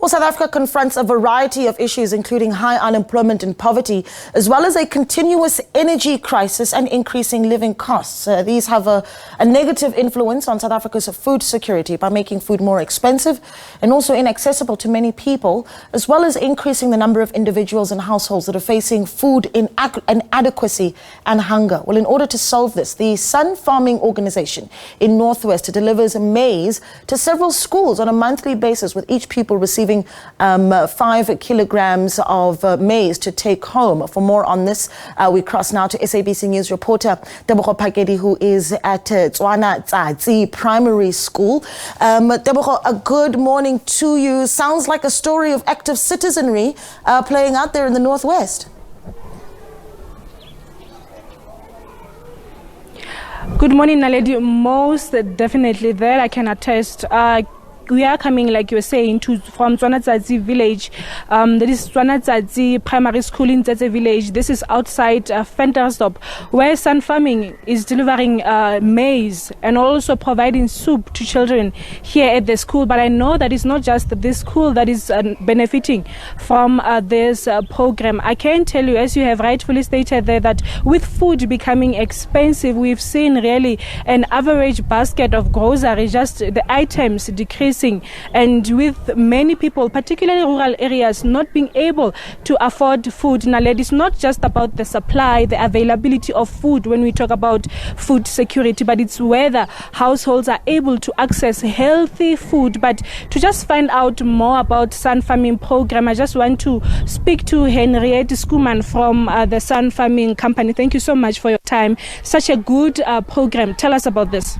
Well, South Africa confronts a variety of issues, including high unemployment and poverty, as well as a continuous energy crisis and increasing living costs. These have a negative influence on South Africa's food security by making food more expensive and also inaccessible to many people, as well as increasing the number of individuals and households that are facing food inadequacy and hunger. Well, in order to solve this, the Sun Farming Organization in Northwest delivers maize to several schools on a monthly basis, with each pupil receiving 5 kilograms of maize to take home. For more on this, we cross now to SABC News reporter Tebogo Phakedi, who is at Tswana Tsatsi Primary School. Tebogo, a good morning to you. Sounds like a story of active citizenry playing out there in the Northwest. Good morning, Naledi. Most definitely there, I can attest. We are coming, like you were saying, from Tswana Tsatsi village. That is Tswana Tsatsi Primary School in Tsatsi village. This is outside Ventersdorp, where Sun Farming is delivering maize and also providing soup to children here at the school. But I know that it's not just this school that is benefiting from this program. I can tell you, as you have rightfully stated there, that with food becoming expensive, we've seen really an average basket of groceries, just the items decreasing. And with many people, particularly rural areas, not being able to afford food. Now, it's not just about the supply, the availability of food when we talk about food security, but it's whether households are able to access healthy food. But to just find out more about Sun Farming program, I just want to speak to Henriette Skuman from the Sun Farming Company. Thank you so much for your time. Such a good program. Tell us about this.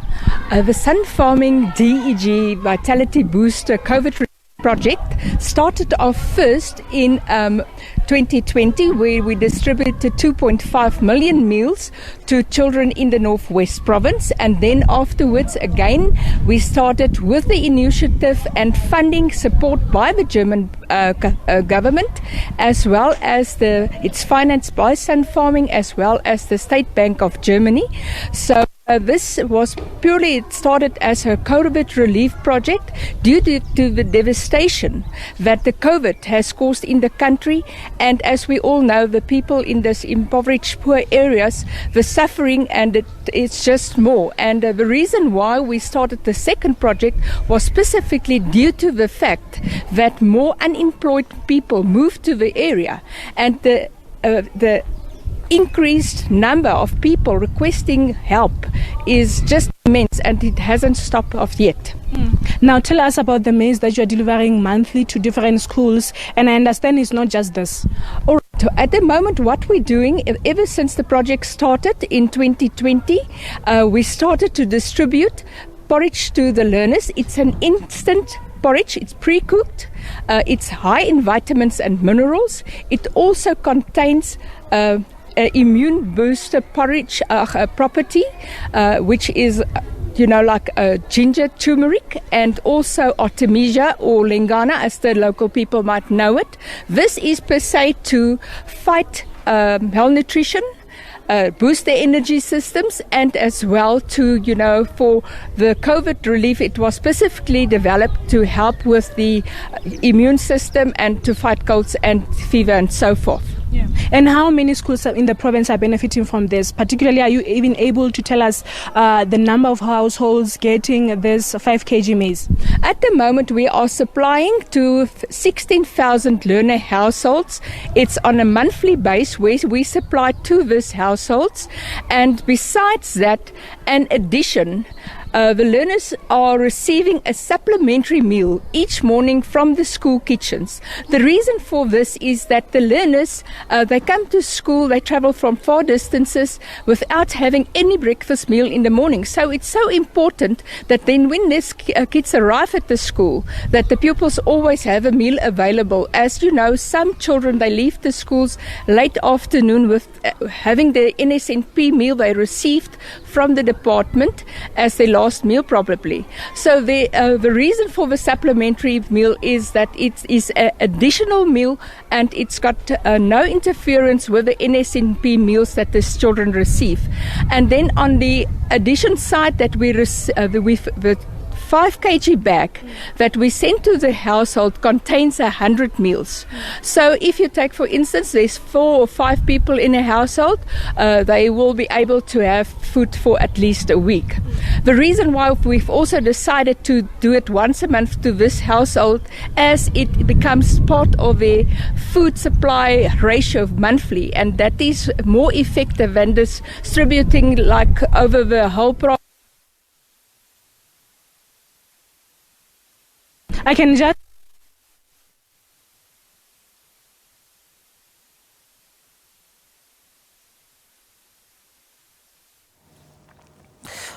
The Sun Farming DEG Vitality Booster COVID project started off first in 2020, where we distributed 2.5 million meals to children in the Northwest province. And then afterwards, again, we started with the initiative and funding support by the German government, as well as it's financed by Sun Farming, as well as the State Bank of Germany. So this was purely, it started as a COVID relief project due to the devastation that the COVID has caused in the country. And as we all know, the people in these impoverished poor areas, the suffering, and it's just more. And the reason why we started the second project was specifically due to the fact that more unemployed people moved to the area, and the increased number of people requesting help is just immense, and it hasn't stopped off yet. Now tell us about the maize that you're delivering monthly to different schools, and I understand it's not just this. All right. At the moment, what we're doing, ever since the project started in 2020, we started to distribute porridge to the learners. It's an instant porridge. It's pre-cooked. It's high in vitamins and minerals. It also contains immune booster porridge property, which is like ginger, turmeric, and also artemisia or lingana, as the local people might know it. This is per se to fight malnutrition, boost their energy systems, and as well to, for the COVID relief, it was specifically developed to help with the immune system and to fight colds and fever and so forth. Yeah. And how many schools in the province are benefiting from this? Particularly, are you even able to tell us the number of households getting this 5 kg maize? At the moment, we are supplying to 16,000 learner households. It's on a monthly basis where we supply to these households. And besides that, in addition, the learners are receiving a supplementary meal each morning from the school kitchens. The reason for this is that the learners, they come to school, they travel from far distances without having any breakfast meal in the morning. So it's so important that then when these kids arrive at the school, that the pupils always have a meal available. As you know, some children, they leave the schools late afternoon with having the NSNP meal they received from the department as their last meal probably. So the reason for the supplementary meal is that it is an additional meal, and it's got no interference with the NSNP meals that these children receive. And then on the addition side, that we've 5 kg bag that we send to the household contains 100 meals. So if you take, for instance, there's 4 or 5 people in a household, they will be able to have food for at least a week. The reason why we've also decided to do it once a month to this household, as it becomes part of a food supply ratio monthly, and that is more effective than distributing like over the whole province. I can just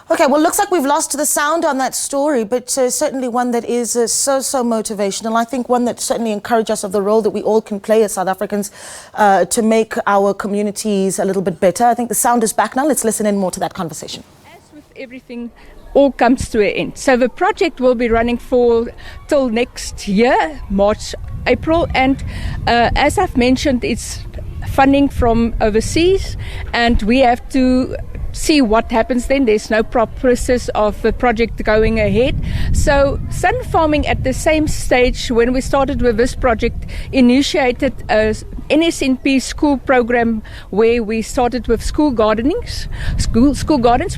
Okay, well, looks like we've lost the sound on that story, but certainly one that is so motivational. I think one that certainly encourages us of the role that we all can play as South Africans to make our communities a little bit better. I think the sound is back now. Let's listen in more to that conversation. As with everything, all comes to an end. So the project will be running till next year, March, April, and as I've mentioned, it's funding from overseas, and we have to see what happens then. There's no process of the project going ahead. So sun farming at the same stage when we started with this project initiated a NSNP school program where we started with school gardens.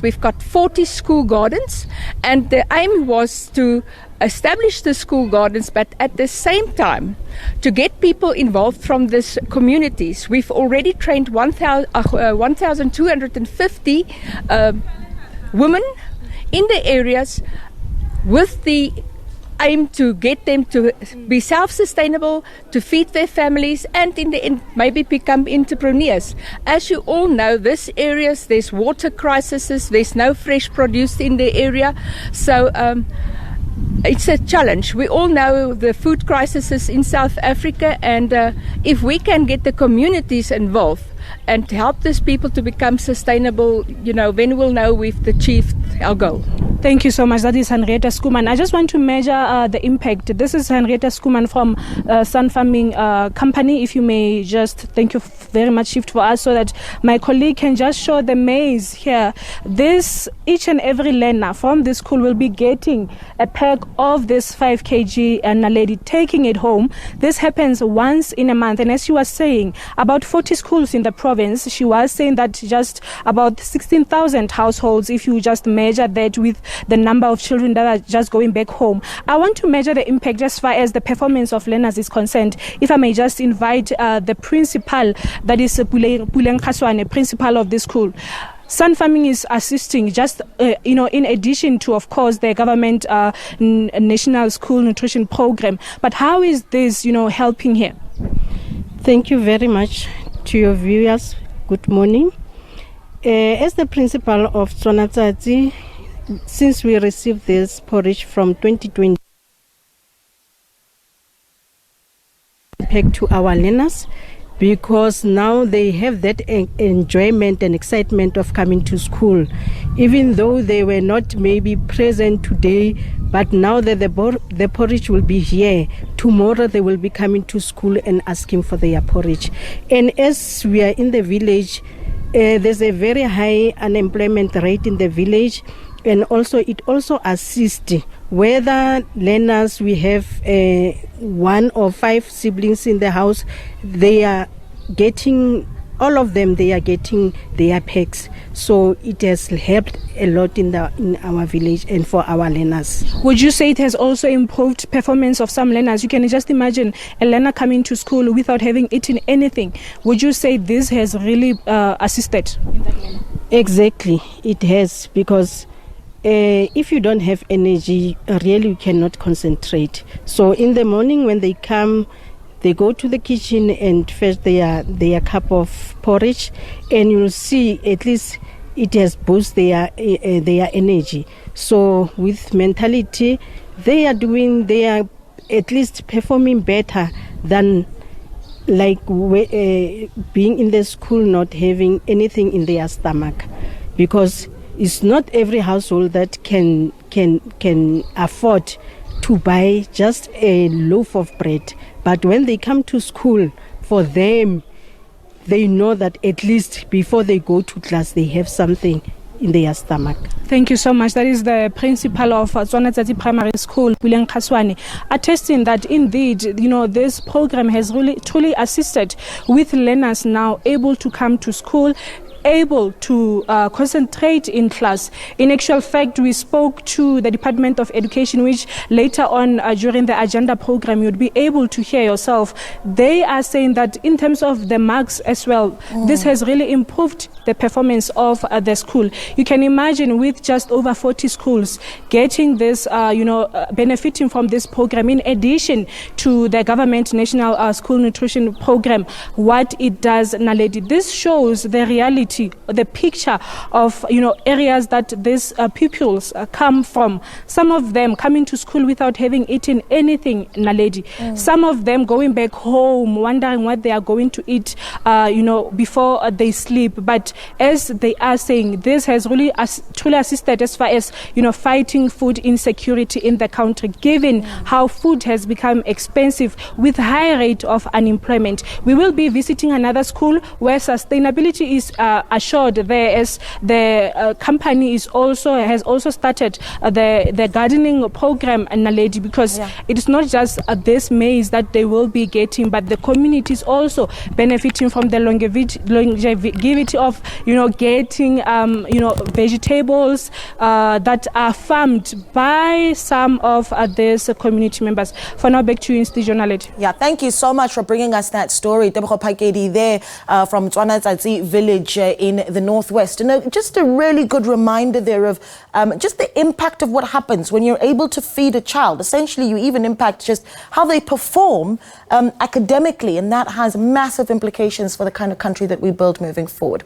We've got 40 school gardens, and the aim was to establish the school gardens, but at the same time to get people involved from these communities. We've already trained 1,250 women in the areas with the aim to get them to be self-sustainable, to feed their families, and in the end maybe become entrepreneurs. As you all know, these areas, there's water crises, there's no fresh produce in the area, so it's a challenge. We all know the food crisis in South Africa, and if we can get the communities involved and help these people to become sustainable, then we'll know we've achieved our goal. Thank you so much. That is Henrietta Skuman. I just want to measure the impact. This is Henrietta Skuman from Sun Farming Company. If you may just, thank you very much, shift for us so that my colleague can just show the maize here. Each and every learner from this school will be getting a pack of this 5 kg and a lady taking it home. This happens once in a month. And as she was saying, about 40 schools in the province, she was saying that just about 16,000 households, if you just measure that with the number of children that are just going back home. I want to measure the impact as far as the performance of learners is concerned. If I may just invite the principal, that is Puleng Khaswane, principal of the school. Sun Farming is assisting just, in addition to, of course, the government National School Nutrition Program. But how is this, helping here? Thank you very much to your viewers. Good morning. As the principal of Tsatsi, since we received this porridge from 2020, impact to our learners, because now they have that enjoyment and excitement of coming to school, even though they were not maybe present today, but now that the porridge will be here, tomorrow they will be coming to school and asking for their porridge. And as we are in the village, there's a very high unemployment rate in the village, and also it also assists whether learners, we have 1 or 5 siblings in the house, they are getting, all of them, they are getting their packs. So it has helped a lot in our village and for our learners. Would you say it has also improved performance of some learners? You can just imagine a learner coming to school without having eaten anything. Would you say this has really assisted in that manner? Exactly, it has, because if you don't have energy, really you cannot concentrate. So in the morning when they come, they go to the kitchen and fetch their cup of porridge, and you'll see at least it has boosted their energy. So with mentality, they are at least performing better than like being in the school not having anything in their stomach, because it's not every household that can afford to buy just a loaf of bread. But when they come to school, for them, they know that at least before they go to class, they have something in their stomach. Thank you so much. That is the principal of Tswana Tsatsi Primary School, William Khaswane, attesting that indeed, this program has really truly assisted with learners now able to come to school, able to concentrate in class. In actual fact, we spoke to the Department of Education, which later on during the agenda program you'd be able to hear yourself. They are saying that in terms of the marks as well, this has really improved the performance of the school. You can imagine with just over 40 schools getting this, benefiting from this program, in addition to the government national school nutrition program, what it does, Naledi. This shows the reality, the picture of areas that these pupils come from. Some of them coming to school without having eaten anything, Naledi. Some of them going back home wondering what they are going to eat before they sleep. But as they are saying, this has really truly assisted as far as fighting food insecurity in the country, given how food has become expensive with high rate of unemployment. We will be visiting another school where sustainability is assured there, as the company has also started the gardening program, Naledi, because it is not just this maize that they will be getting, but the community is also benefiting from the longevity of getting vegetables that are farmed by some of these community members. For now, back to you in studio, Naledi. Yeah, thank you so much for bringing us that story. Tebogo Phakedi there from Tswana Tsatsi village in the northwest. And just a really good reminder there of just the impact of what happens when you're able to feed a child. Essentially, you even impact just how they perform academically, and that has massive implications for the kind of country that we build moving forward.